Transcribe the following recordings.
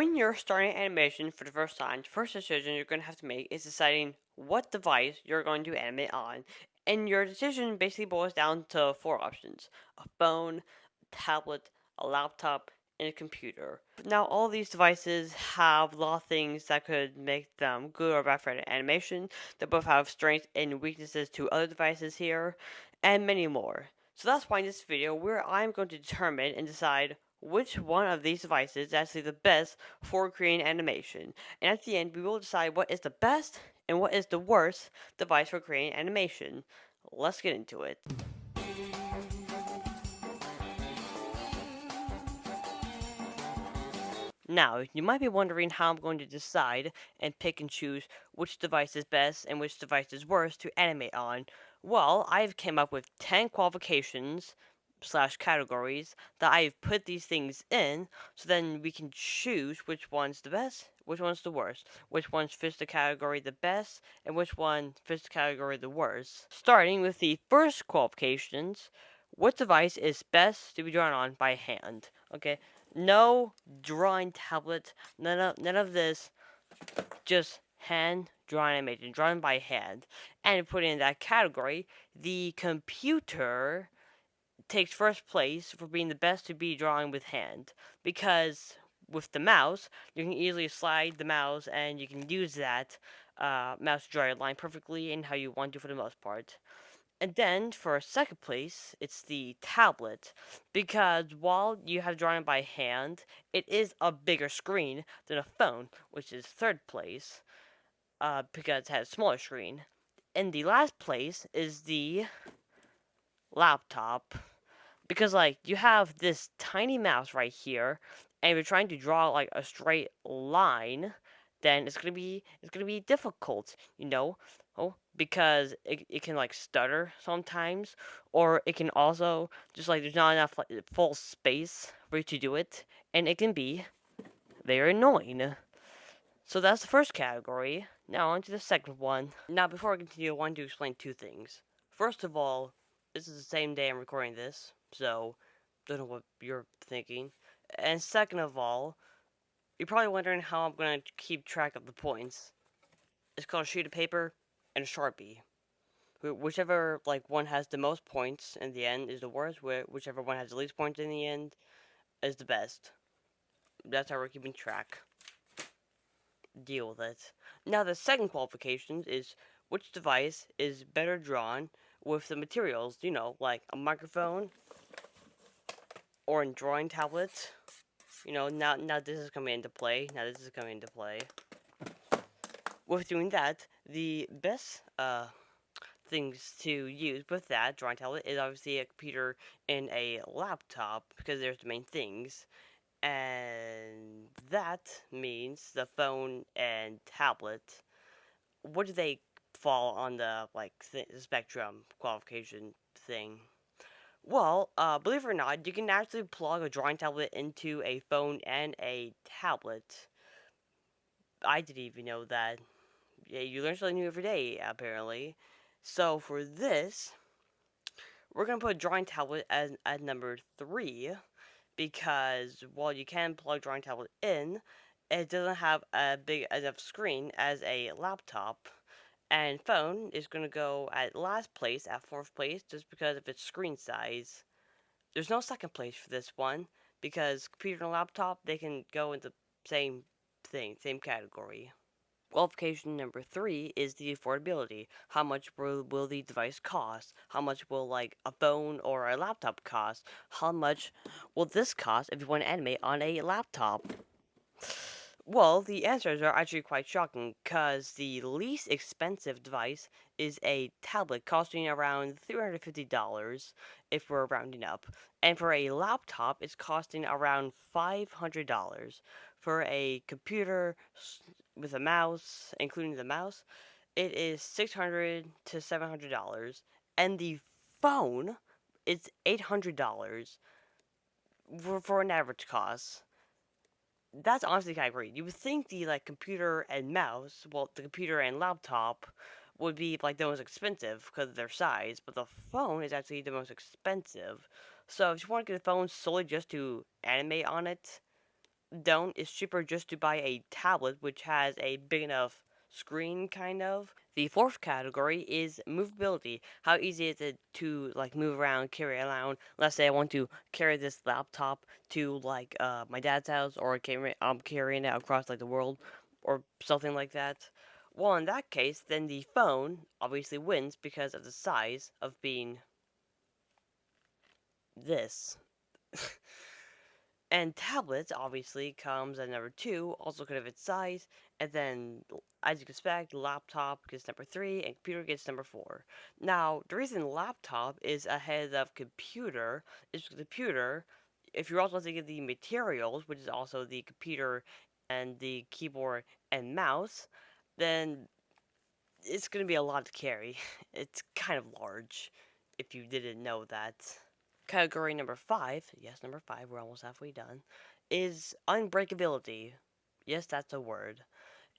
When you're starting animation for the first time, the first decision you're going to have to make is deciding what device you're going to animate on. And your decision basically boils down to four options: a phone, a tablet, a laptop, and a computer. Now, all these devices have a lot of things that could make them good or bad for animation. They both have strengths and weaknesses to other devices here, and many more. So that's why in this video, where I'm going to determine and decide which one of these devices is actually the best for creating animation. And at the end, we will decide what is the best and what is the worst device for creating animation. Let's get into it. Now, you might be wondering how I'm going to decide and pick and choose which device is best and which device is worst to animate on. Well, I've came up with 10 qualifications slash categories that I've put these things in, so then we can choose which one's the best, which one's the worst, which one fits the category the best, and which one fits the category the worst. Starting with the first qualifications, what device is best to be drawn on by hand? Okay, no drawing tablet, none of this, just hand drawing animation, drawn by hand. And put in that category, the computer takes first place for being the best to be drawing with hand, because with the mouse, you can easily slide the mouse and you can use that mouse to draw your line perfectly and how you want to for the most part. And then for second place, it's the tablet, because while you have drawing by hand, it is a bigger screen than a phone, which is third place, because it has a smaller screen. And the last place is the laptop, because like you have this tiny mouse right here, and if you're trying to draw like a straight line, then it's gonna be difficult, because it can like stutter sometimes, or it can also just like there's not enough like full space for you to do it, and it can be very annoying. So that's the first category. Now on to the second one. Now before I continue, I want to explain two things. First of all, this is the same day I'm recording this, so don't know what you're thinking. And second of all, you're probably wondering how I'm going to keep track of the points. It's called a sheet of paper and a Sharpie. Whichever like one has the most points in the end is the worst. Whichever one has the least points in the end is the best. That's how we're keeping track. Deal with it. Now the second qualification is which device is better drawn with the materials, like a microphone or a drawing tablet. Now this is coming into play. With doing that, the best things to use with that drawing tablet is obviously a computer and a laptop, because there's the main things. And that means the phone and tablet. What do they fall on the spectrum qualification thing? Well, believe it or not, you can actually plug a drawing tablet into a phone and a tablet. I didn't even know that. Yeah, you learn something new every day, apparently. So for this, we're gonna put a drawing tablet as at number 3, because while you can plug drawing tablet in, it doesn't have a big enough screen as a laptop. And phone is going to go at last place, at 4th place, just because of its screen size. There's no second place for this one, because computer and laptop, they can go in the same thing, same category. Qualification number 3 is the affordability. How much will the device cost? How much will like a phone or a laptop cost? How much will this cost if you want to animate on a laptop? Well, the answers are actually quite shocking, because the least expensive device is a tablet, costing around $350 if we're rounding up. And for a laptop, it's costing around $500. For a computer with a mouse, including the mouse, it is $600 to $700. And the phone is $800 for an average cost. That's honestly kind of great. You would think the computer and mouse, well, the computer and laptop would be like the most expensive because of their size, but the phone is actually the most expensive. So if you want to get a phone solely just to animate on it, don't, it's cheaper just to buy a tablet which has a big enough screen, kind of. The fourth category is movability. How easy is it to like move around, carry around? Let's say I want to carry this laptop to like my dad's house, or I'm carrying it across like the world, or something like that. Well, in that case, then the phone obviously wins because of the size of being this. And tablets obviously comes at number 2, also because of its size, and then as you can expect, laptop gets number 3, and computer gets number 4. Now, the reason laptop is ahead of computer is computer, if you're also thinking of the materials, which is also the computer and the keyboard and mouse, then it's going to be a lot to carry. It's kind of large, if you didn't know that. Category number 5, yes, number 5, we're almost halfway done, is unbreakability. Yes, that's a word.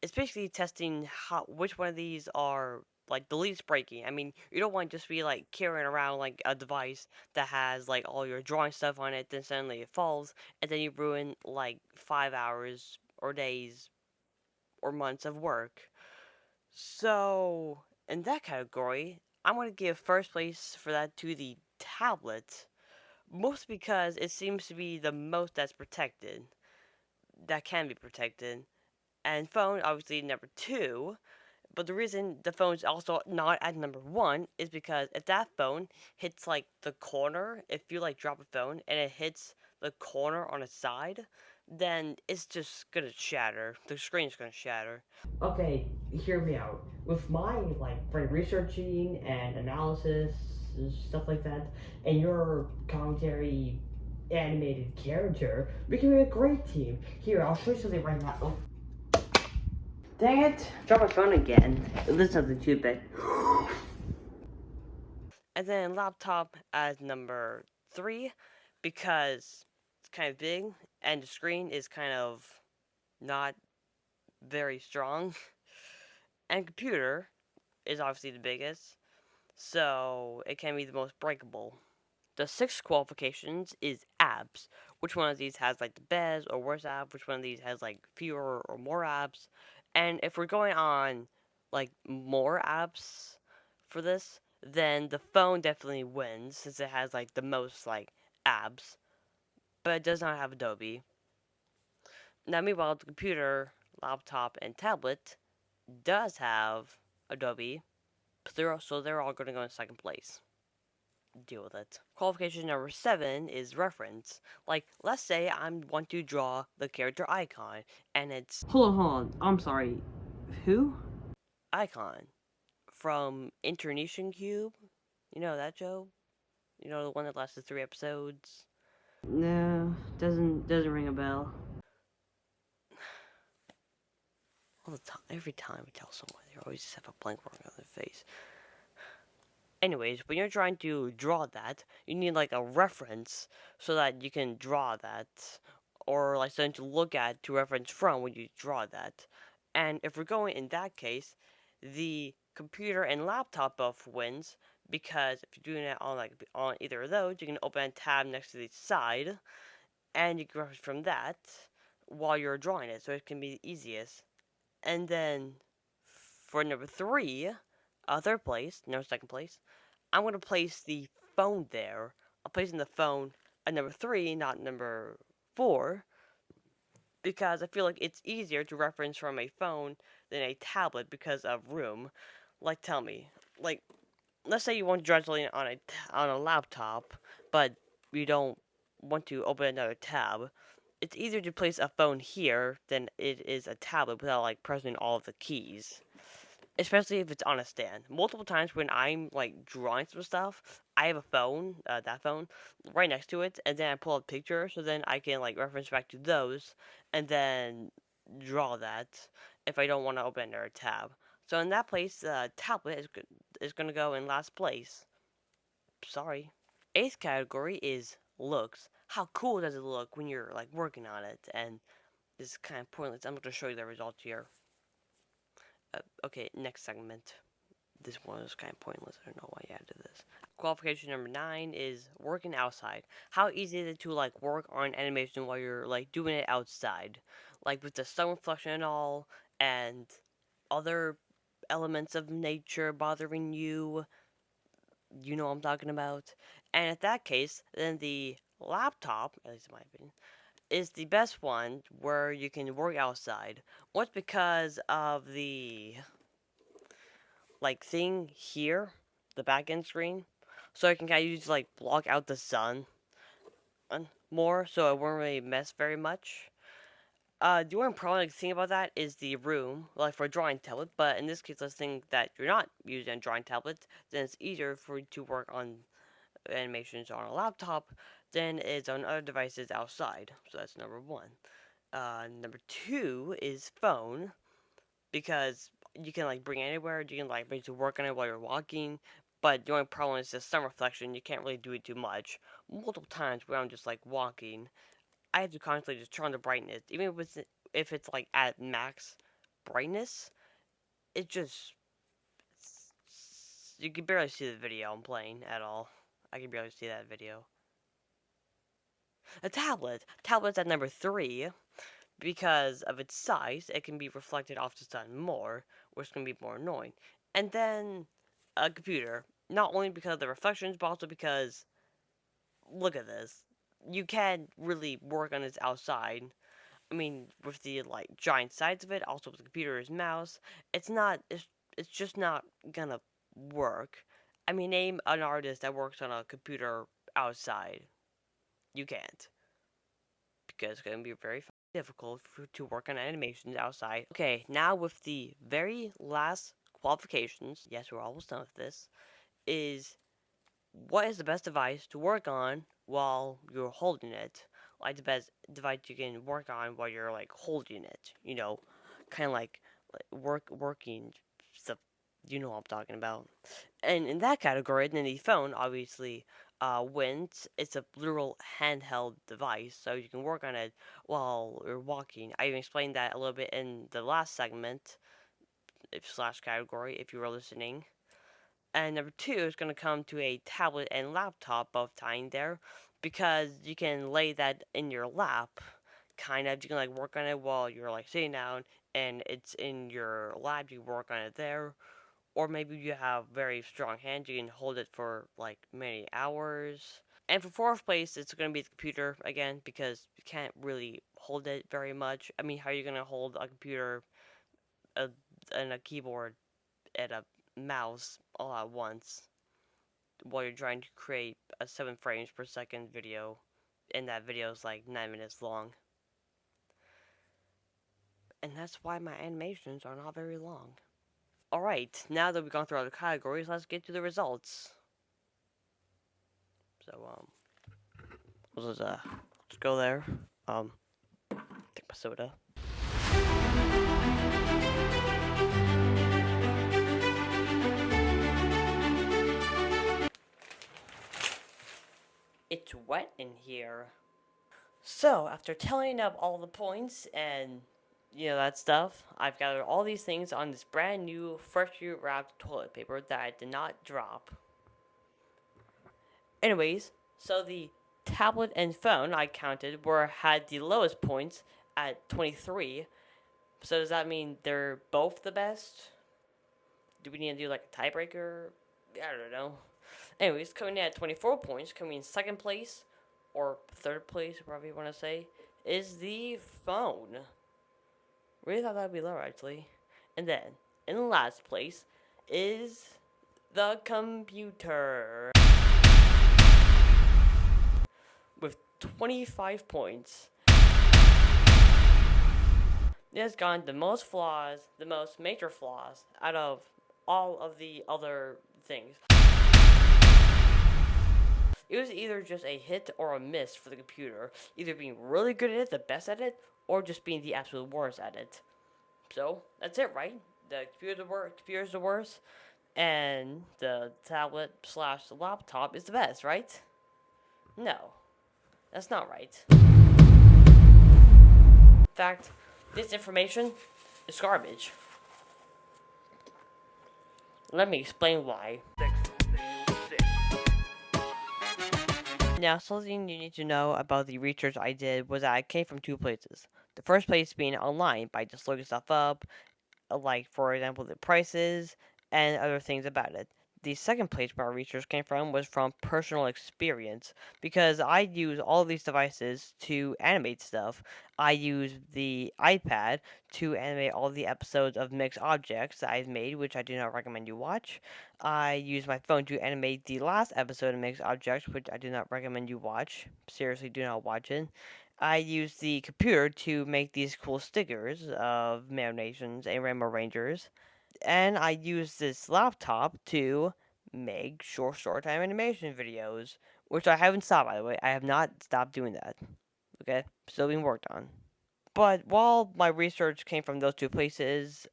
It's basically testing which one of these are like the least breaking. I mean, you don't want to just be like carrying around like a device that has like all your drawing stuff on it, then suddenly it falls, and then you ruin like 5 hours or days or months of work. So, in that category, I'm going to give first place for that to the tablet. Mostly because it seems to be the most that's protected, that can be protected. And phone, obviously, number 2. But the reason the phone's also not at number 1 is because if that phone hits like the corner, if you like drop a phone and it hits the corner on its side, then it's just gonna shatter. The screen's gonna shatter. Okay, hear me out. With my like brain researching and analysis, stuff like that, and your commentary animated character, we can be a great team. Here, I'll show you something right now. Oh, dang it! Drop my phone again. This is something too big. And then laptop as number 3 because it's kind of big and the screen is kind of not very strong. And computer is obviously the biggest, so it can be the most breakable. The sixth qualifications is apps. Which one of these has like the best or worst app? Which one of these has like fewer or more apps? And if we're going on like more apps for this, then the phone definitely wins since it has like the most like apps, but it does not have Adobe. Now, meanwhile, the computer, laptop, and tablet does have Adobe, so they're all going to go in second place. Deal with it. Qualification number 7 is reference. Like, let's say I want to draw the character icon, and it's hold on. I'm sorry. Who? Icon from Internation Cube. You know that show? You know the one that lasted 3 episodes. No, doesn't ring a bell. All the time, every time we tell someone, they always just have a blank look on their face. Anyways, when you're trying to draw that, you need like a reference so that you can draw that, or like something to look at to reference from when you draw that. And if we're going in that case, the computer and laptop both wins because if you're doing it on like on either of those, you can open a tab next to the side, and you can reference from that while you're drawing it, so it can be the easiest. And then for number 3, third place, no second place, I'm going to place the phone there. I'm placing the phone at number 3, not number 4, because I feel like it's easier to reference from a phone than a tablet because of room. Like, tell me, like, let's say you want to draw something on a laptop, but you don't want to open another tab. It's easier to place a phone here than it is a tablet without like pressing all of the keys, especially if it's on a stand. Multiple times when I'm like drawing some stuff, I have a phone, that phone, right next to it, and then I pull a picture, so then I can like reference back to those, and then draw that if I don't want to open another tab. So in that place, tablet is gonna go in last place. Sorry. Eighth category is looks. How cool does it look when you're like working on it? And this is kind of pointless. I'm going to show you the results here. Okay, next segment. this one is kind of pointless. I don't know why I added this. Qualification number 9 is working outside. How easy is it to like work on animation while you're like doing it outside, like with the sun reflection and all, and other elements of nature bothering you. You know what I'm talking about. And in that case, then the laptop, at least in my opinion, is the best one where you can work outside. What's because of the like thing here, the back end screen, so I can kind of use like block out the sun more, so it won't really mess very much. The only problematic thing about that is the room, like for a drawing tablet. But in this case, let's think that you're not using a drawing tablet, then it's easier for you to work on animations on a laptop than it is on other devices outside. So that's number one. Number two is phone, because you can like bring it anywhere. You can like basically work on it while you're walking. But the only problem is the sun reflection. You can't really do it too much. Multiple times where I'm just like walking, I have to constantly just turn on the brightness, even if it's like at max brightness. It just you can barely see the video I'm playing at all. I can barely see that video. A tablet's at number 3 because of its size. It can be reflected off the sun more, which can be more annoying. And then a computer, not only because of the reflections, but also because look at this. You can really work on this outside. I mean, with the like giant sides of it, also with the computer's mouse, it's just not gonna work. I mean, name an artist that works on a computer outside. You can't, because it's gonna be very difficult to work on animations outside. Okay, now with the very last qualifications, yes, we're almost done with this, is what is the best device to work on while you're holding it? Like the best device you can work on while you're like holding it, kind of like working stuff. You know what I'm talking about. And in that category, then the phone obviously wins. It's a literal handheld device, so you can work on it while you're walking. I even explained that a little bit in the last segment, slash category, if you were listening. And number 2 is going to come to a tablet and laptop, both tying there, because you can lay that in your lap, kind of. You can like work on it while you're like sitting down, and it's in your lap. You work on it there, or maybe you have very strong hands. You can hold it for like many hours. And for 4th place, it's going to be the computer again, because you can't really hold it very much. I mean, how are you going to hold a computer and a keyboard and a mouse all at once while you're trying to create a 7 frames per second video, and that video is like 9 minutes long? And that's why my animations are not very long. Alright, now that we've gone through all the categories, let's get to the results. So, let's go there. Take my soda. It's wet in here. So, after tallying up all the points and, that stuff, I've gathered all these things on this brand new, freshly wrapped toilet paper that I did not drop. Anyways, so the tablet and phone I counted had the lowest points at 23. So does that mean they're both the best? Do we need to do like a tiebreaker? I don't know. Anyways, coming in at 24 points, coming in 2nd place, or 3rd place, whatever you want to say, is the phone. Really thought that would be lower, actually. And then, in last place, is the computer, with 25 points. It has gotten the most flaws, the most major flaws, out of all of the other things. It was either just a hit or a miss for the computer, either being really good at it, the best at it, or just being the absolute worst at it. So, that's it, right? The computer's the worst, and the tablet / laptop is the best, right? No, that's not right. In fact, this information is garbage. Let me explain why. Now, something you need to know about the research I did was that it came from two places. The first place being online by just looking stuff up, like, for example, the prices and other things about it. The second place my research came from was from personal experience because I use all of these devices to animate stuff. I use the iPad to animate all the episodes of Mixed Objects that I've made, which I do not recommend you watch. I use my phone to animate the last episode of Mixed Objects, which I do not recommend you watch. Seriously, do not watch it. I use the computer to make these cool stickers of Mare Nations and Rainbow Rangers, and I use this laptop to make short time animation videos, which I haven't stopped, by the way. I have not stopped doing that. Okay, still being worked on. But while my research came from those two places,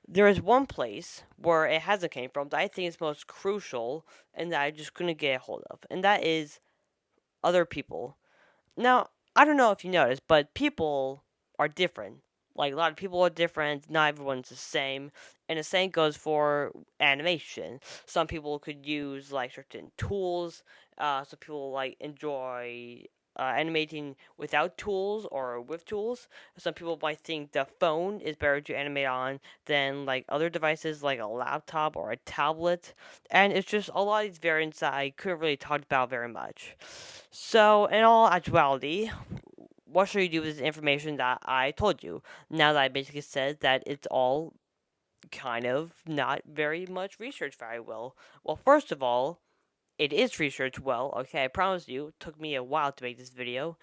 there is one place where it hasn't came from that I think is most crucial and that I just couldn't get a hold of, and that is other people. Now, I don't know if you noticed, but people are different. Like, a lot of people are different, not everyone's the same. And the same goes for animation. Some people could use, like, certain tools. Some people, like, enjoy animating without tools or with tools. Some people might think the phone is better to animate on than, like, other devices like a laptop or a tablet. And it's just a lot of these variants that I couldn't really talk about very much. So, in all actuality, what should you do with this information that I told you? Now that I basically said that it's all kind of not very much researched very well. Well, first of all, it is researched well. Okay, I promise you, it took me a while to make this video.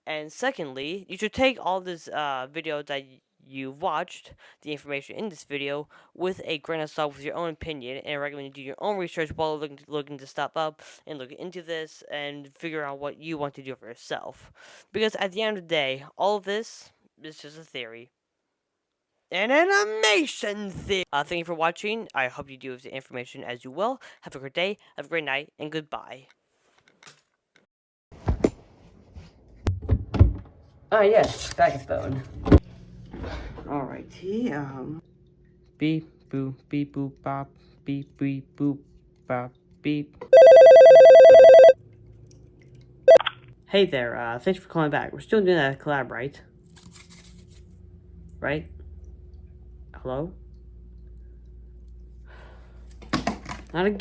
And secondly, you should take all this video that you watched, the information in this video, with a grain of salt with your own opinion, and I recommend you do your own research while looking to step up and look into this and figure out what you want to do for yourself. Because at the end of the day, all of this is just a theory. An animation theory! Thank you for watching. I hope you do with the information as you will. Have a great day, have a great night, and goodbye. Ah, yes, back phone. Alrighty, beep boop beep boop bop beep beep boop bop beep. Hey there, thanks for calling back. We're still doing that collab, right? Right? Hello? Not again.